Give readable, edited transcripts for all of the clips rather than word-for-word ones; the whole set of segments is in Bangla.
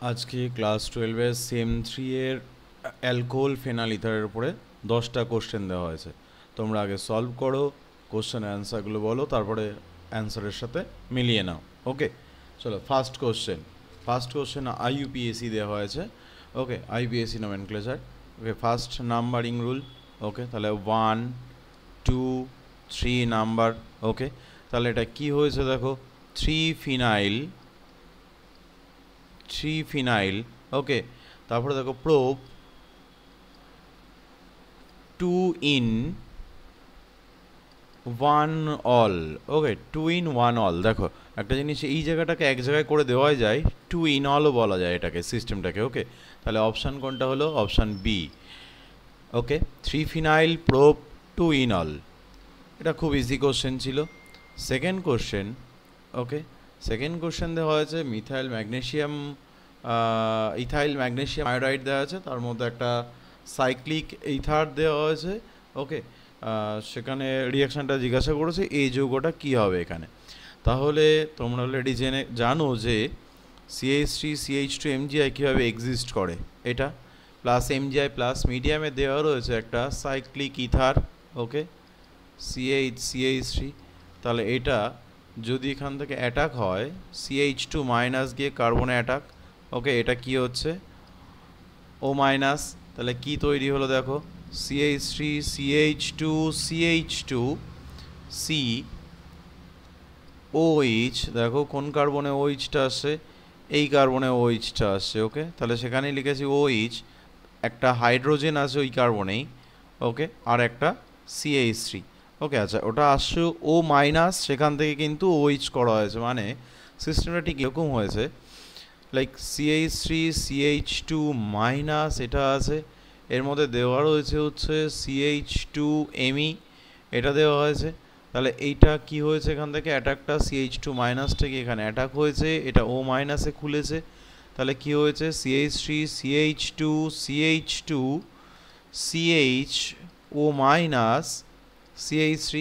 আজকে ক্লাস 12-এর সেম 3 এর অ্যালকোহল ফেনাল ইথারের উপরে 10টা কোশ্চেন দেওয়া হয়েছে। তোমরা আগে সলভ করো, কোশ্চেন অ্যান্সারগুলো বলো, তারপরে অ্যান্সারের সাথে মিলিয়ে নাও। ওকে, চলো ফার্স্ট কোশ্চেন আইইউপিএসি দেওয়া হয়েছে। ওকে, আইইউপিএসি নমেনক্লেচার। ওকে, ফার্স্ট নাম্বারিং রুল। ওকে, তাহলে 1 2 3 নাম্বার। ওকে, তাহলে এটা কি হয়েছে দেখো, 3 ফিনাইল। ওকে, তারপরে দেখো prop 2 in 1 all। Okay, 2 in 1 all। দেখো একটা জিনিস, এই জায়গাটাকে এক জায়গায় করে দেওয়াই যায়, 2 in allও বলা যায় এটাকে, সিস্টেমটাকে। ওকে, তাহলে অপশান কোনটা হলো? Option B. Okay, 3 phenyl prop 2 in all। এটা খুব ইজি কোশ্চেন ছিল। Second question. Okay, second question দেওয়া হয়েছে ইথাইল ম্যাগনেসিয়াম আয়োডাইড দেওয়া আছে, তার মধ্যে একটা সাইক্লিক ইথার দেওয়া হয়েছে। ওকে, সেখানে রিয়াকশানটা জিজ্ঞাসা করেছে এই যৌগটা কী হবে এখানে। তাহলে তোমরা অলরেডি জানো যে CH3CH2 MgI কীভাবে এক্সিস্ট করে, এটা প্লাস MgI প্লাস মিডিয়ামে দেওয়া রয়েছে একটা সাইক্লিক ইথার। ওকে, CH3। তাহলে এটা যদি এখান থেকে অ্যাটাক হয়, CH2 মাইনাস গিয়ে কার্বনে অ্যাটাক। ওকে, এটা কি হচ্ছে? ও মাইনাস। তাহলে কি তৈরি হলো দেখো, CH3 CH2 CH2 C OH। দেখো কোন কার্বনে OHটা আসছে, এই কার্বনে OHটা আসছে। ওকে, তাহলে সেখানেই লিখেছি OH, একটা হাইড্রোজেন আছে ওই কার্বনেই। ওকে, আর একটা CH3। ওকে, আচ্ছা ওটা আসছে ও মাইনাস, সেখান থেকে কিন্তু OH করা হয়েছে, মানে সিস্টেমটা ঠিক এরকম হয়েছে। লাইক CH3 CH2 মাইনাস এটা আছে, এর মধ্যে দেওয়া রয়েছে হচ্ছে CH2 ME, এটা দেওয়া হয়েছে। তাহলে এইটা কি হয়েছে, এখান থেকে অ্যাটাকটা CH2 মাইনাস থেকে এখানে অ্যাটাক হয়েছে, এটা ও মাইনাসে খুলেছে। তাহলে কি হয়েছে, CH3 CH2 CH2 CH ও মাইনাস CH3,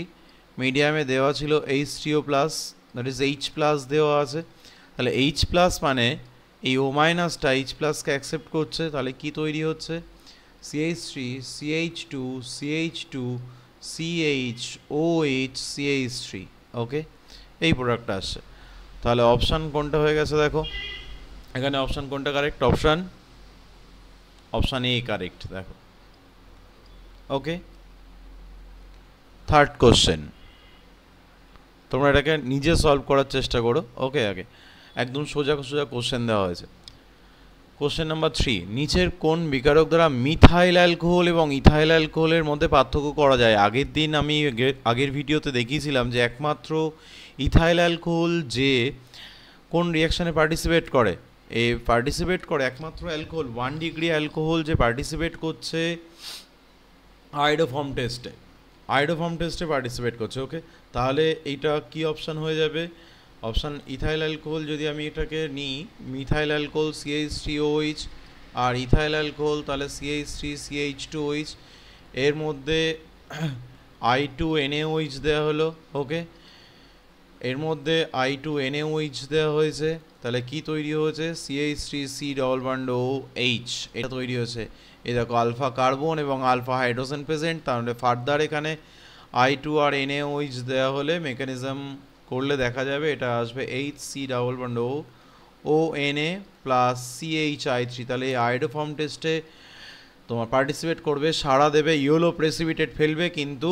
মিডিয়ামে দেওয়া ছিল H3O plus, that is H plus দেওয়া আছে। তাহলে H প্লাস মানে এই ও মাইনাসটা H প্লাসকে অ্যাকসেপ্ট করছে, তাহলে কি তৈরি হচ্ছে, CH3 CH2 CH2 CHOH CH3। ওকে, এই প্রোডাক্টটা আসছে। তাহলে অপশান কোনটা হয়ে গেছে দেখো, এখানে অপশান কোনটা কারেক্ট? Option A correct. দেখো, ওকে। থার্ড কোশ্চেন, তোমরা এটাকে নিজে সলভ করার চেষ্টা করো। ওকে, আগে একদম সোজা সোজা কোশ্চেন দেওয়া হয়েছে। কোশ্চেন নাম্বার 3, নিচের কোন বিকারক দ্বারা মিথাইল অ্যালকোহল এবং ইথাইল অ্যালকোহলের মধ্যে পার্থক্য করা যায়? আগের দিন আমি আগের ভিডিওতে দেখিয়েছিলাম যে একমাত্র ইথাইল অ্যালকোহল যে কোন রিয়াকশানে পার্টিসিপেট করে, একমাত্র অ্যালকোহল 1 ডিগ্রি অ্যালকোহল যে পার্টিসিপেট করছে আয়োডোফর্ম টেস্টে পার্টিসিপেট করছে। ওকে, তাহলে এইটা কি অপশান হয়ে যাবে? Option ethyl alcohol. যদি আমি এটাকে নিই, মিথাইল অ্যালকোহল CH3OH আর ইথাইল অ্যালকোহল তাহলে CH3CH2OH, এর মধ্যে I2NaOH দেওয়া হলো। ওকে, এর মধ্যে I2NaOH দেওয়া হয়েছে, তাহলে কি তৈরি হয়েছে, CH3C ডবল বন্ড OH, এটা তৈরি হয়েছে। এই দেখো আলফা কার্বন এবং আলফা হাইড্রোজেন প্রেজেন্ট, তাহলে ফার্দার এখানে I2 আর NaOH দেওয়া হলে মেকানিজম করলে দেখা যাবে এটা আসবে HC double bond ONA plus CHI3। তাহলে এই আয়োডোফর্ম টেস্টে তোমার পার্টিসিপেট করবে, সাড়া দেবে, ইয়েলো প্রেসিপিটেট ফেলবে, কিন্তু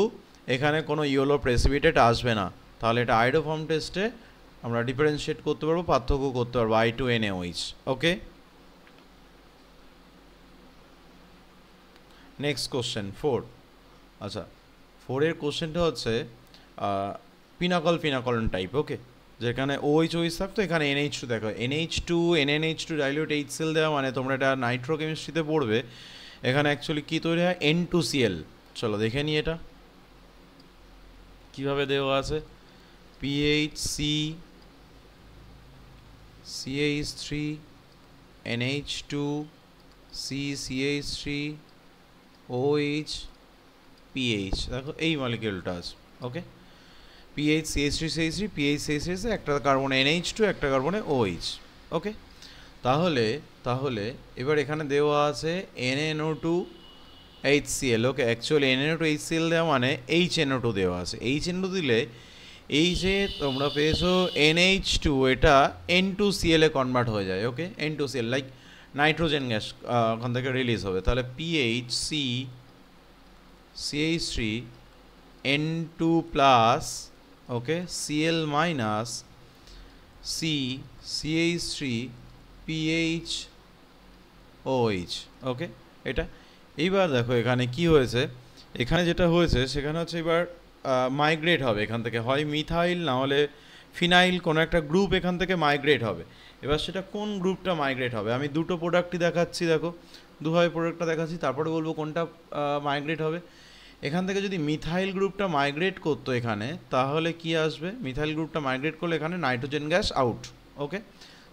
এখানে কোনো ইয়েলো প্রেসিপিটেট আসবে না। তাহলে এটা আয়োডোফর্ম টেস্টে আমরা ডিফারেন্সিয়েট করতে পারবো, পার্থক্য করতে পারবো I2NaOH। ওকে, নেক্সট কোশ্চেন 4। আচ্ছা, 4-এর কোশ্চেনটা হচ্ছে ফিনাকলন টাইপ। ওকে, যেখানে OH থাকতো, এখানে NH2 দেখো, NH2 ডাইলিউট HCl দেওয়া, মানে তোমরা এটা নাইট্রো কেমিস্ট্রিতে পড়বে। এখানে অ্যাকচুয়ালি কী তৈরি হয়, N2Cl। চলো দেখে নিই এটা কীভাবে দেওয়া আছে, PHC CH3 NH2 CH3 OH PH। দেখো এই মলিকিউলটা আছে। ওকে, PH CH3 PH CH3, একটা কার্বনে NH2, একটা কার্বনে OH। ওকে, তাহলে তাহলে এবার এখানে দেওয়া আছে NaNO2 HCl, ওকে। অ্যাকচুয়ালি NaNO2 HCl দেওয়া মানে HNO2 দেওয়া আছে। HNO2 দিলে এই যে তোমরা পেয়েছো NH2, এটা N2Cl এ কনভার্ট হয়ে যায়, ওকে। N2Cl লাইক নাইট্রোজেন গ্যাস ওখান থেকে রিলিজ হবে। তাহলে PHC CH3 N2 প্লাস, ওকে, Cl minus C CH3 PHOH, ওকে। এটা এইবার দেখো এখানে কি হয়েছে, এখানে যেটা হয়েছে সেখানে হচ্ছে এবার মাইগ্রেট হবে এখান থেকে, হয় মিথাইল না হলে ফিনাইল, কোনো একটা গ্রুপ এখান থেকে মাইগ্রেট হবে। এবার সেটা কোন গ্রুপটা মাইগ্রেট হবে, আমি দুটো প্রোডাক্টই দেখাচ্ছি, দেখো দুভাবে প্রোডাক্টটা দেখাচ্ছি, তারপরে বলবো কোনটা মাইগ্রেট হবে। এখান থেকে যদি মিথাইল গ্রুপটা মাইগ্রেট করতো এখানে, তাহলে কি আসবে, মিথাইল গ্রুপটা মাইগ্রেট করলে এখানে নাইট্রোজেন গ্যাস আউট, ওকে।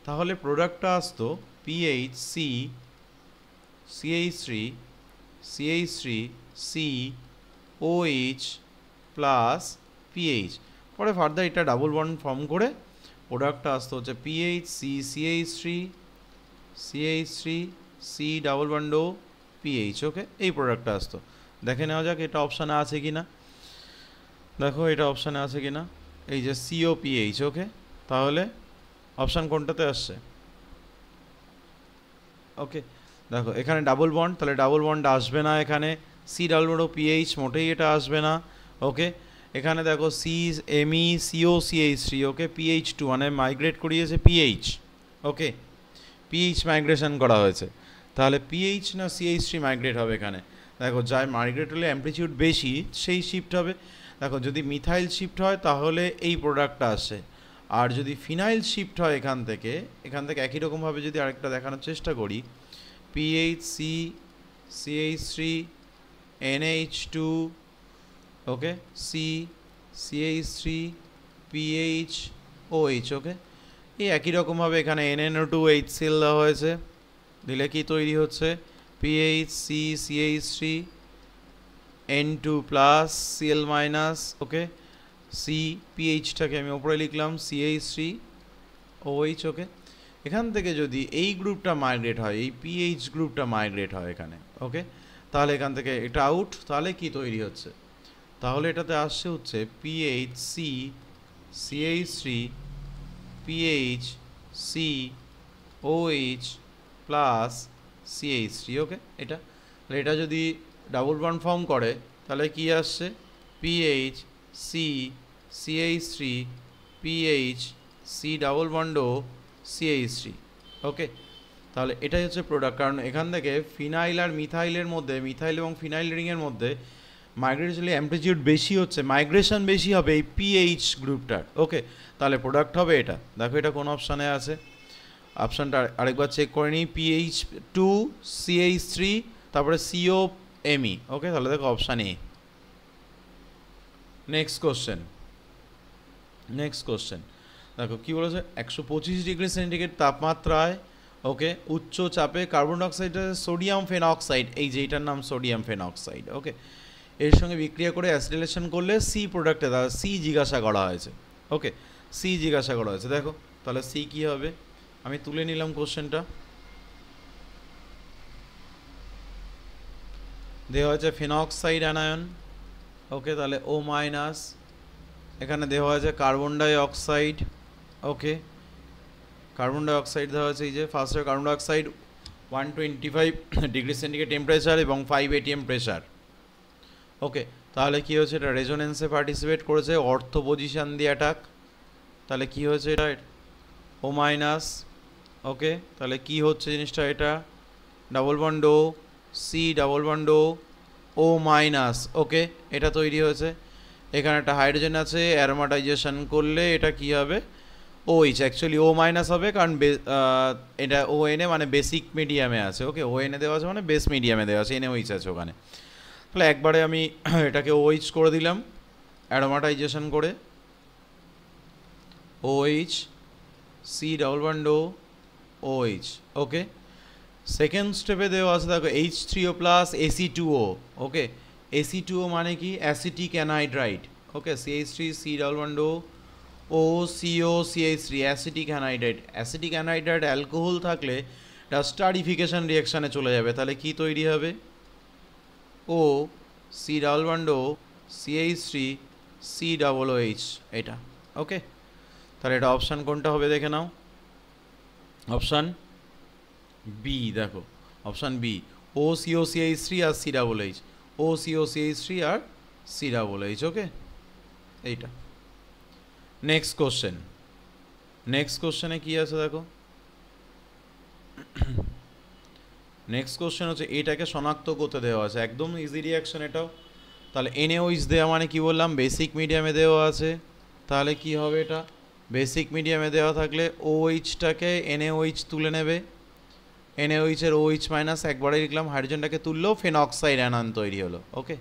তাহলে প্রোডাক্টটা আসতো PHC CH3 CH3 COH plus PH। পরে ফার্দার এটা ডাবল বন্ড ফর্ম করে প্রোডাক্টটা আসতো হচ্ছে PHC CH3 CH3 C double bond O PH, ওকে। এই প্রোডাক্টটা আসতো। দেখে নেওয়া যাক এটা অপশানে আছে কি না। দেখো এটা অপশানে আছে কি না, এই যে COPH, ওকে। তাহলে অপশান কোনটাতে আসছে, ওকে। দেখো এখানে ডাবল বন্ড, তাহলে ডাবল বন্ড আসবে না এখানে। C ডাবল বন্ড PH মোটেই এটা আসবে না, ওকে। এখানে দেখো CMeCO CH3, ওকে, PH2 মানে মাইগ্রেট করিয়েছে PH, ওকে, PH মাইগ্রেশন করা হয়েছে। তাহলে PH না CH3 মাইগ্রেট হবে এখানে। দেখো যাই মাইগ্রেট হলে অ্যামপ্লিটিউড বেশি সেই শিফট হবে। দেখো যদি মিথাইল শিফট হয় তাহলে এই প্রোডাক্টটা আসে, আর যদি ফিনাইল শিফট হয় এখান থেকে একই রকমভাবে যদি আরেকটা দেখানোর চেষ্টা করি, PHC CH3 NH2, ওকে, C CH3 PHOH, ওকে। এই একই রকমভাবে এখানে NaNO2 HCl দেওয়া হয়েছে, দিলে কি তৈরি হচ্ছে PHC CH3 N2 plus Cl minus, okay, C PHটাকে আমি উপরে লিখলাম CH3 OH, ওকে। এখান থেকে যদি এই গ্রুপটা মাইগ্রেট হয়, এই PH গ্রুপটা মাইগ্রেট হয় এখানে, ওকে, তাহলে এখান থেকে এটা আউট। তাহলে কি তৈরি হচ্ছে, তাহলে এটাতে আসছে হচ্ছে PHC CH3 PHC OH plus CH3, ওকে। এটা তাহলে এটা যদি ডাবল বন্ড ফর্ম করে তাহলে কি আসছে PHC CH3 PHC double bond O CH3, ওকে। তাহলে এটাই হচ্ছে প্রোডাক্ট, কারণ এখান থেকে ফিনাইল আর মিথাইলের মধ্যে, মিথাইল এবং ফিনাইল রিংয়ের মধ্যে মাইগ্রেশন অ্যামপ্লিটিউড বেশি হচ্ছে, মাইগ্রেশন বেশি হবে এই PH গ্রুপটার, ওকে। তাহলে প্রোডাক্ট হবে এটা। দেখো এটা কোন অপশানে আছে, অপশানটা আরেকবার চেক করে নিই, PH2 CH3 তারপরে COMe, ওকে। তাহলে দেখো অপশান এ। নেক্সট কোশ্চেন দেখো কি বলেছে, 125 ডিগ্রি সেন্টিগ্রেড তাপমাত্রায়, ওকে, উচ্চ চাপে কার্বন ডাইঅক্সাইড সোডিয়াম ফেনঅক্সাইড, এই যে এটার নাম সোডিয়াম ফেনঅক্সাইড, ওকে, এর সঙ্গে বিক্রিয়া করে অ্যাসিডেশন করলে সি প্রোডাক্টে তাহলে সি জিজ্ঞাসা করা হয়েছে, ওকে, সি জিজ্ঞাসা করা হয়েছে। দেখো তাহলে সি কী হবে, আমি তুলে নিলাম কোশ্চেনটা। দেওয়া হয়েছে ফেনঅক্সাইড অ্যানায়ন, ওকে, তাহলে O মাইনাস। এখানে দেওয়া হয়েছে কার্বন ডাই অক্সাইড, ওকে, কার্বন ডাই অক্সাইড দেওয়া হয়েছে, এই যে first carbon die oxide 125 degree centigrade temperature এবং 5 atm প্রেশার, ওকে। তাহলে কী হয়েছে, এটা রেজোনেন্সে পার্টিসিপেট করেছে, অর্থ পজিশান দিয়ে অ্যাটাক, তাহলে কী হয়েছে এটা O মাইনাস, ওকে। তাহলে কী হচ্ছে জিনিসটা, এটা double bond O C double bond O minus, okay, এটা তৈরি হয়েছে। এখানে একটা হাইড্রোজেন আছে, অ্যারোমাটাইজেশন করলে এটা কি হবে OH, অ্যাকচুয়ালি O মাইনাস হবে কারণ এটা ONA মানে বেসিক মিডিয়ামে আছে, ওকে, ONA দেওয়া আছে মানে বেস মিডিয়ামে দেওয়া আছে, NaOH আছে ওখানে। তাহলে একবারে আমি এটাকে OH করে দিলাম অ্যারোমাটাইজেশন করে, OH C double bond OH, ওকে। সেকেন্ড স্টেপে দেওয়া আছে দেখো H3O প্লাস Ac2O, ওকে। Ac2O মানে কি অ্যাসিটিক অ্যানহাইড্রাইড, ওকে, CH3 C double bond OCO CH3 acetic anhydride. Acetic anhydride alcohol থাকলে এটা স্টারিফিকেশন রিয়াকশানে চলে যাবে। তাহলে কি তৈরি হবে? ও সি ডাবল বন্ড ও CH3 COOH এটা। ওকে, তাহলে এটা অপশান কোনটা হবে দেখে নাও। অপশান বি, দেখো অপশান বি, OCOCH3 আর COOH, OCOCH3 আর COOH। ওকে, এইটা। নেক্সট কোশ্চেন, নেক্সট কোশ্চেনে কী আছে দেখো। নেক্সট কোশ্চেন হচ্ছে এটাকে শনাক্ত করতে দেওয়া আছে, একদম ইজি রিয়াকশন এটাও। তাহলে NaOH দেওয়া মানে কি বললাম, বেসিক মিডিয়ামে দেওয়া আছে। তাহলে কি হবে, এটা বেসিক মিডিয়ামে দেওয়া থাকলে OH-টাকে NaOH তুলে নেবে, NaOH-এর OH মাইনাস একবারে লিখলাম, হাইড্রোজেনটাকে তুললেও ফেনক্সাইড অ্যানায়ন তৈরি হলো। ওকে,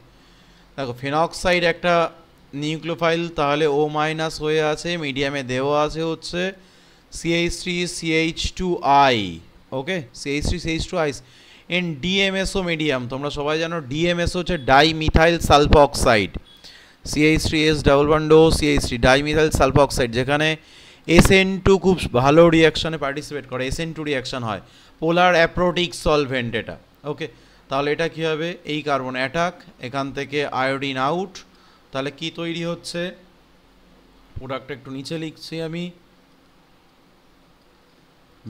দেখো ফেনক্সাইড একটা নিউক্লিওফাইল, তাহলে O মাইনাস হয়ে আছে, মিডিয়ামে দেওয়া আছে হচ্ছে CH3CH2I। Okay, CH3CH2I in DMSO medium. তোমরা সবাই জানো DMSO হচ্ছে ডাইমিথাইল সালফোক্সাইড, CH3S ডাবল বন্ড ও CH3 ডাইমিথাইল সালফোক্সাইড, যেখানে SN2 খুব ভালো রিয়াকশনে পার্টিসিপেট করে, SN2 রিয়াকশন হয়, পোলার অ্যাপ্রোটিক সলভেন্ট এটা। ওকে, তাহলে এটা কী হবে, এই কার্বন অ্যাটাক, এখান থেকে আয়োডিন আউট, তাহলে কি তৈরি হচ্ছে, প্রোডাক্টটা একটু নিচে লিখছি আমি,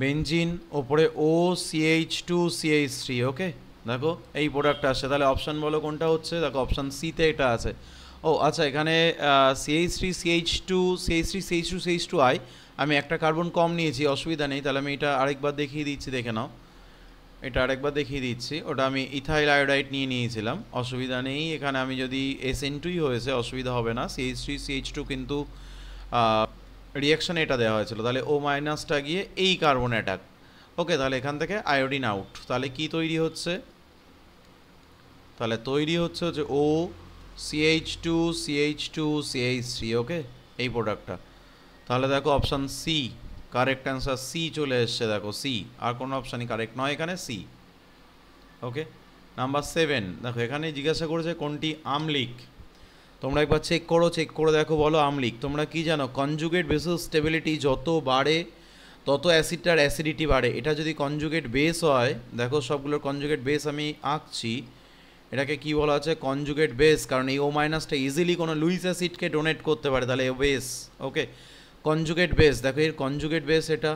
বেঞ্জিন, ওপরে OCH2CH3। ওকে, দেখো এই প্রোডাক্টটা আসছে। তাহলে অপশান বলো কোনটা হচ্ছে, দেখো অপশান সিতে এটা আছে। ও আচ্ছা, এখানে CH3CH2CH2I আমি একটা কার্বন কম নিয়েছি, অসুবিধা নেই। তাহলে আমি এটা আরেকবার দেখিয়ে দিচ্ছি, দেখে নাও, এটা আরেকবার দেখিয়ে দিচ্ছি। ওটা আমি ইথাইল আয়োডাইড নিয়েছিলাম, অসুবিধা নেই। এখানে আমি যদি SN2ই হয়েছে অসুবিধা হবে না, CH3CH2 কিন্তু রিয়াকশানে এটা দেওয়া হয়েছিল। তাহলে O মাইনাসটা গিয়ে এই কার্বন অ্যাটাক। ওকে, তাহলে এখান থেকে আয়োডিন আউট। তাহলে কি তৈরি হচ্ছে, তাহলে তৈরি হচ্ছে OCH2CH2CH3। ওকে, এই প্রোডাক্টটা। তাহলে দেখো option C correct answer, C চলে এসছে, দেখো সি, আর কোনো অপশানই কারেক্ট নয় এখানে, সি। ওকে, নাম্বার 7, দেখো এখানে জিজ্ঞাসা করেছে কোনটি আমলিক। তোমরা একবার চেক করে দেখো, বলো আমলিক। তোমরা কি জানো, কনজুগেট বেসের স্টেবিলিটি যত বাড়ে তত অ্যাসিডটার অ্যাসিডিটি বাড়ে। এটা যদি কনজুগেট বেস হয়, দেখো সবগুলোর কনজুগেট বেস আমি আঁকছি, এটাকে কি বলা আছে, কনজুগেট বেস, কারণ এই O মাইনাসটা ইজিলি কোনো লুইস অ্যাসিডকে ডোনেট করতে পারে, তাহলে বেস। ওকে, কনজুগেট বেস, দেখো এর কনজুগেট বেস এটা,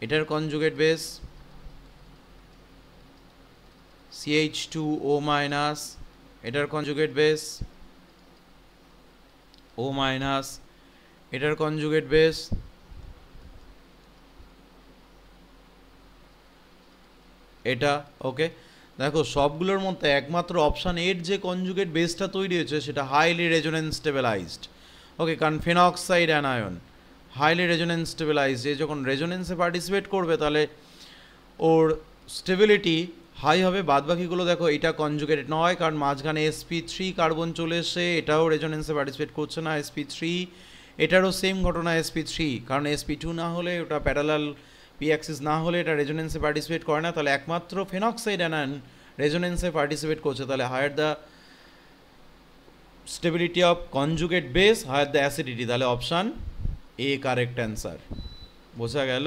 এটার কনজুগেট বেস CH2O মাইনাস, এটার কনজুগেট বেস O মাইনাস, এটার কনজুগেট বেস এটা। ওকে, দেখো সবগুলোর মধ্যে একমাত্র অপশান এর যে কনজুগেট বেসটা তৈরি হয়েছে সেটা হাইলি রেজোনেন্স স্টেবিলাইজড। ওকে, কারণ phenoxide anion highly resonance stabilized, যে যখন রেজোনেন্সে পার্টিসিপেট করবে তাহলে ওর স্টেবিলিটি হাই হবে। বাদবাকিগুলো দেখো এটা কনজুগেট নয়, কারণ মাঝখানে sp3 কার্বন চলে এসে এটাও রেজোনেন্সে পার্টিসিপেট করছে না, sp3, এটারও সেম ঘটনা sp3, কারণ sp2 না হলে ওটা প্যারালাল পি অ্যাক্সিস না হলে এটা রেজোনেন্সে পার্টিসিপেট করে না। তাহলে একমাত্র ফেনক্সাইড অ্যানায়ন রেজোনেন্সে পার্টিসিপেট করছে, তাহলে higher the stability of conjugate base, higher the acidity, তাহলে অপশান এ কারেক্ট অ্যান্সার। বোঝা গেল?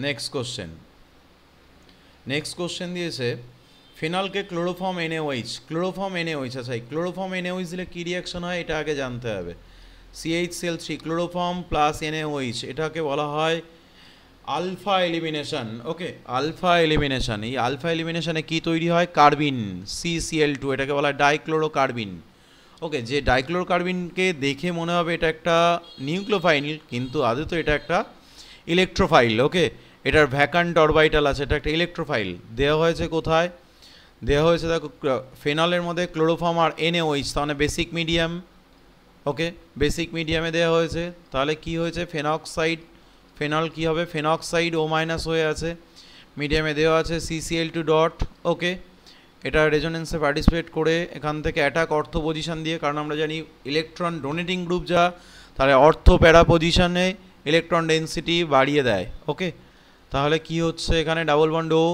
নেক্সট কোশ্চেন, নেক্সট কোশ্চেন দিয়েছে ফিনলকে ক্লোরোফর্ম NaOH, ক্লোরোফর্ম NaOH, আচ্ছা এই ক্লোরোফর্ম NaOH দিলে কী রিয়াকশন হয় এটা আগে জানতে হবে। CHCl3 ক্লোরোফর্ম প্লাস NaOH, এটাকে বলা হয় আলফা এলিমিনেশন। ওকে, আলফা এলিমিনেশন, এই আলফা এলিমিনেশনে কী তৈরি হয়, কার্বিন CCl2, এটাকে বলা হয় ডাইক্লোরোকার্বিন। ওকে, যে ডাইক্লোরোকার্বিনকে দেখে মনে হবে এটা একটা নিউক্লিওফাইল, কিন্তু আদৌ তো এটা একটা ইলেকট্রোফাইল। ওকে, এটার ভ্যাকান্ট অরবিটাল আছে, এটা একটা ইলেকট্রোফাইল। দেওয়া হয়েছে কোথায়, দেওয়া হয়েছে দেখো ফেনলের মধ্যে ক্লোরোফর্ম আর NaOH, তাহলে বেসিক মিডিয়াম। ওকে, বেসিক মিডিয়ামে দেওয়া হয়েছে, তাহলে কি হয়েছে, ফেনক্সাইড, ফেনল কি হবে, ফেনক্সাইড O মাইনাস হয়ে আছে, মিডিয়ামে দেওয়া আছে CCl2 ডট। ওকে, এটা রেজোনেন্সে পার্টিসিপেট করে এখান থেকে অ্যাটাক অর্থ পজিশন দিয়ে, কারণ আমরা জানি ইলেকট্রন ডোনেটিং গ্রুপ যা, তাহলে অর্থ প্যারা পজিশনে ইলেকট্রন ডেন্সিটি বাড়িয়ে দেয়। ওকে, তাহলে কি হচ্ছে, এখানে double bond O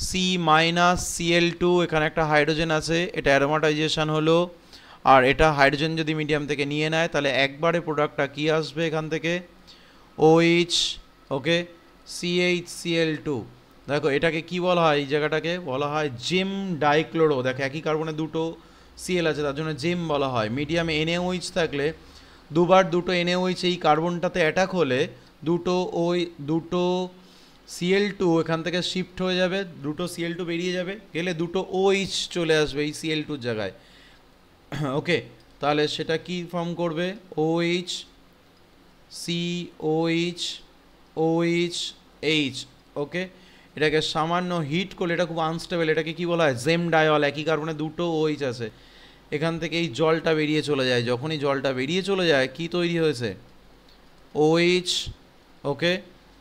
C minus Cl2, এখানে একটা হাইড্রোজেন আছে, এটা অ্যারোমাটাইজেশন হলো, আর এটা হাইড্রোজেন যদি মিডিয়াম থেকে নিয়ে নেয় তাহলে একবারে প্রোডাক্টটা কি আসবে এখান থেকে, OH। ওকে, CHCl2, দেখো এটাকে কি বলা হয়, এই জায়গাটাকে বলা হয় জেম ডাইক্লোরো। দেখো একই কার্বনে দুটো সিএল আছে তার জন্য জেম বলা হয়। মিডিয়ামে এনএওইচ থাকলে দুবার দুটো এনএওইচ এই কার্বনটাতে অ্যাটাক হলে দুটো সিএল2 এখান থেকে শিফট হয়ে যাবে, দুটো সিএল2 বেরিয়ে যাবে, গেলে দুটো ওইচ চলে আসবে এই সিএল2 জায়গায়। ওকে, তাহলে সেটা কি ফর্ম করবে, ওইচ সিওইচ ওইচ এইচ। ওকে, এটাকে সামান্য হিট করলে এটা খুব আনস্টেবল, এটাকে কি বলা হয়, জেম ডায়ল। একই কার্বনে দুটো ওইচ আছে, এখান থেকে এই জলটা বেরিয়ে চলে যায়। যখনই জলটা বেরিয়ে চলে যায় কি তৈরি হয়েছে, ওইচ। ওকে,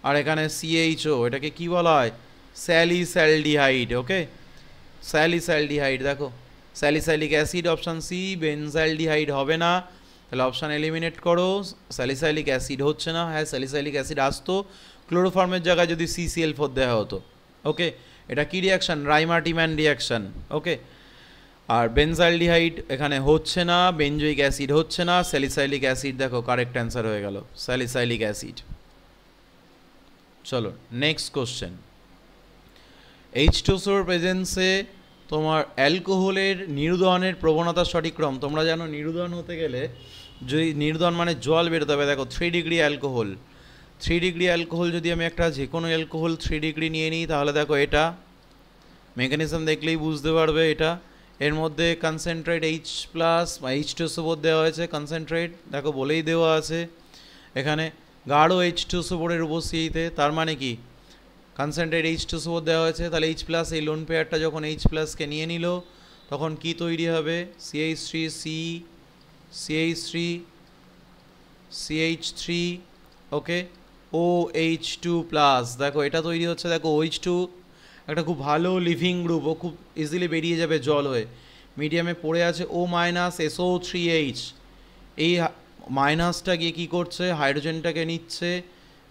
আর এখানে সিএইচও, এটাকে কি বলা হয়, স্যালিস্যালডিহাইড। Okay, salicylaldehyde. দেখো salicylic acid option C, benzaldehyde হবে না, তাহলে অপশান এলিমিনেট করো। স্যালিসাইলিক অ্যাসিড হচ্ছে না, হ্যাঁ স্যালিসাইলিক অ্যাসিড আসতো, ক্লোরোফর্মের জায়গায় যদি CCl4 দেওয়া হতো। ওকে, এটা কি রিয়াকশান, রাইমার্টিম্যান রিয়াকশান। ওকে, আর বেনজালডিহাইড এখানে হচ্ছে না, বেনজোইক অ্যাসিড হচ্ছে না, স্যালিসাইলিক অ্যাসিড দেখো কারেক্ট অ্যান্সার হয়ে গেল, স্যালিসাইলিক অ্যাসিড। চলো নেক্সট কোশ্চেন। H2SO প্রেজেন্সে তোমার অ্যালকোহলের নির্দহনের প্রবণতার সঠিক ক্রম। তোমরা জানো নির্দহন হতে গেলে যদি নির্দহন মানে জল বেরোতে হবে। দেখো 3 ডিগ্রি অ্যালকোহল, 3 ডিগ্রি অ্যালকোহল যদি আমি একটা যে কোনো অ্যালকোহল 3 ডিগ্রি নিয়ে নিই, তাহলে দেখো এটা মেকানিজম দেখলেই বুঝতে পারবে। এটা এর মধ্যে কনসেন্ট্রেট H+ H2SO দেওয়া হয়েছে, কনসেন্ট্রেট দেখো বলেই দেওয়া আছে এখানে গাঢ় H2SO এর উপস্থিতিতে, তার মানে কি কনসেন্ট্রেট H2SO দেওয়া হয়েছে, তাহলে H+ এই লোন পেয়ারটা যখন H+কে নিয়ে নিল তখন কি তৈরি হবে, CH3 CH3 CH3 ওকে OH2+। দেখো এটা তৈরি হচ্ছে, দেখো OH2 একটা খুব ভালো লিভিং গ্রুপ, ও খুব ইজিলি বেরিয়ে যাবে জল হয়ে। মিডিয়ামে পড়ে আছে O- SO3H, এই মাইনাসটা গিয়ে কী করছে, হাইড্রোজেনটাকে নিচ্ছে,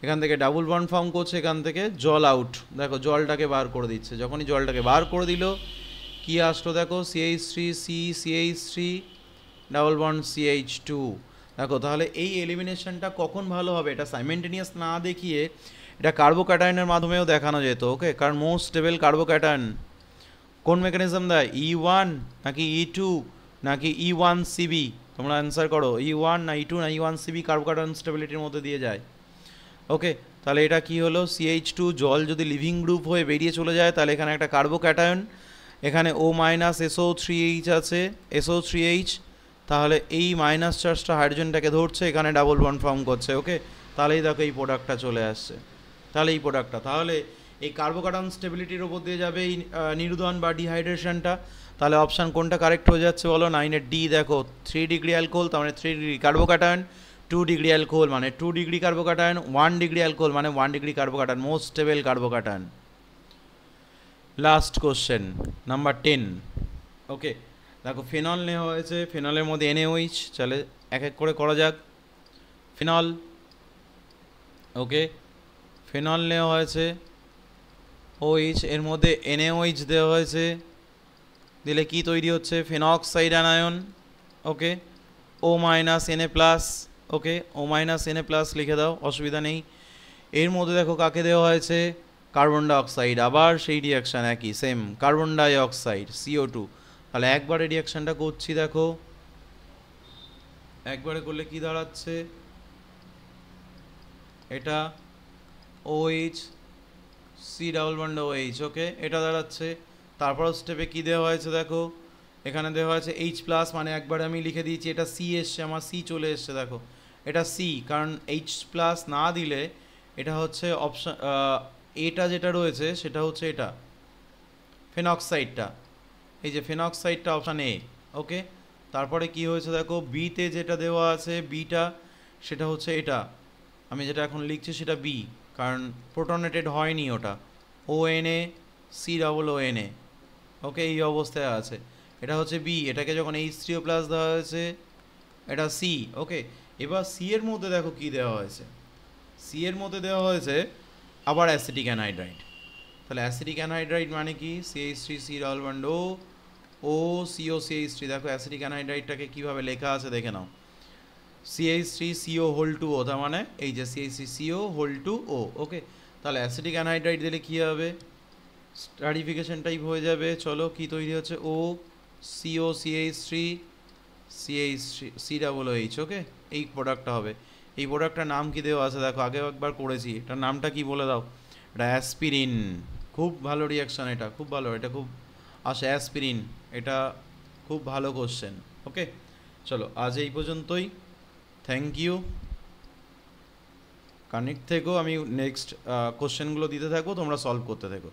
এখান থেকে ডাবল বন্ড ফর্ম করছে, এখান থেকে জল আউট। দেখো জলটাকে বার করে দিচ্ছে, যখনই জলটাকে বার করে দিল কি আসলো, দেখো CH3 CH3 double bond CH2। দেখো তাহলে এই এলিমিনেশনটা কখন ভালো হবে, এটা সাইমেন্টেনিয়াস না দেখিয়ে এটা কার্বোক্যাটায়নের মাধ্যমেও দেখানো যেত। ওকে, কারণ মোস্ট স্টেবল কার্বোক্যাটায়ন কোন মেকানিজম দেয়, E1 নাকি E2 নাকি E1CB, তোমরা অ্যান্সার করো, E1 না E2 না E1CB কার্বোক্যাটায়ন স্টেবিলিটির মধ্যে দিয়ে যায়। ওকে, তাহলে এটা কি হলো, CH2 জল যদি লিভিং গ্রুপ হয়ে বেরিয়ে চলে যায় তাহলে এখানে একটা কার্বোক্যাটায়ন, এখানে O- SO3H আছে, SO3H, তাহলে এই মাইনাস চার্জটা হাইড্রোজেনটাকে ধরছে, এখানে ডাবল বন্ড ফর্ম করছে। ওকে, তাহলেই দেখো এই প্রোডাক্টটা চলে আসছে, তাহলে এই প্রোডাক্টটা, তাহলে এই কার্বোক্যাটায়ন স্টেবিলিটির ওপর দিয়ে যাবে এই নির্দহন বা ডিহাইড্রেশনটা। তাহলে অপশান কোনটা কারেক্ট হয়ে যাচ্ছে বলো, 9-এর ডি। দেখো 3 ডিগ্রি অ্যালকোহল তার মানে 3 ডিগ্রি কার্বোক্যাটায়ন, 2 ডিগ্রি অ্যালকোহল মানে 2 ডিগ্রি কার্বোক্যাটায়ন, 1 ডিগ্রি অ্যালকোহল মানে 1 degree carbocation, most stable carbocation. Last question number 10। ওকে, দেখো ফেনল নেওয়া হয়েছে, ফেনলের মধ্যে NaOH, চলে এক এক করে করা যাক। ফেনল, ওকে ফেনল নেওয়া হয়েছে OH, এর মধ্যে NaOH দেওয়া হয়েছে, দিলে কি তৈরি হচ্ছে, ফেনক্সাইড অ্যানায়ন। ওকে, O- Na+, ওকে O- Na+ লিখে দাও, অসুবিধা নেই। এর মধ্যে দেখো কাকে দেওয়া হয়েছে, কার্বন ডাইঅক্সাইড, আবার সেই রিয়াকশান একই সেম, কার্বন ডাইঅক্সাইড CO2। তাহলে একবারে রিয়াকশানটা করছি, দেখো একবারে করলে কি দাঁড়াচ্ছে, এটা OH C double bond OH। ওকে, এটা দাঁড়াচ্ছে। তারপর স্টেপে কি দেওয়া হয়েছে, দেখো এখানে দেওয়া হয়েছে H+, মানে একবারে আমি লিখে দিয়েছি, এটা C এসছে, আমার C চলে এসছে। দেখো এটা C, কারণ H+ না দিলে এটা হচ্ছে অপশান, এটা যেটা রয়েছে সেটা হচ্ছে এটা ফেনক্সাইডটা, এই যে ফেনক্সাইডটা অপশান A। ওকে, তারপরে কি হয়েছে, দেখো বিতে যেটা দেওয়া আছে বিটা, সেটা হচ্ছে এটা, আমি যেটা এখন লিখছি সেটা বি, কারণ প্রোটনেটেড হয়নি ওটা, ONA C ডাবল ONA। ওকে, এই অবস্থায় আছে, এটা হচ্ছে বি, এটাকে যখন H3O+ দেওয়া হয়েছে এটা C। ওকে, এবার সি এর মধ্যে দেখো কি দেওয়া হয়েছে, সি এর মধ্যে দেওয়া হয়েছে আবার অ্যাসিটিক অ্যানহাইড্রাইড। তাহলে অ্যাসিটিক অ্যানহাইড্রাইড মানে কি, CH3 C double bond O CO CH3। দেখো অ্যাসিটিক অ্যানহাইড্রাইডটাকে কীভাবে লেখা আছে দেখে নাও, CH3CO2O, তার মানে এই যে CH3CO2O। ওকে, তাহলে অ্যাসিটিক অ্যানহাইড্রাইড দিলে কী হবে, স্টারিফিকেশন টাইপ হয়ে যাবে। চলো কি তৈরি হচ্ছে, ও সিও সিএইচ3 সি ডাবল এইচ, ওকে। এই প্রোডাক্টটা হবে। এই প্রোডাক্টটার নাম কি দেওয়া আছে দেখো, আগেও একবার করেছি, এটার নামটা কি বলে দাও। এটা অ্যাসপিরিন। খুব ভালো রিয়াকশান, এটা খুব ভালো, এটা খুব আসে অ্যাসপিরিন। এটা খুব ভালো কোশ্চেন, ওকে। চলো আজ এই পর্যন্তই, থ্যাংক ইউ। কানেক্ট থেকো, আমি নেক্সট কোশ্চেনগুলো দিতে থাকবো, তোমরা সলভ করতে থাকো।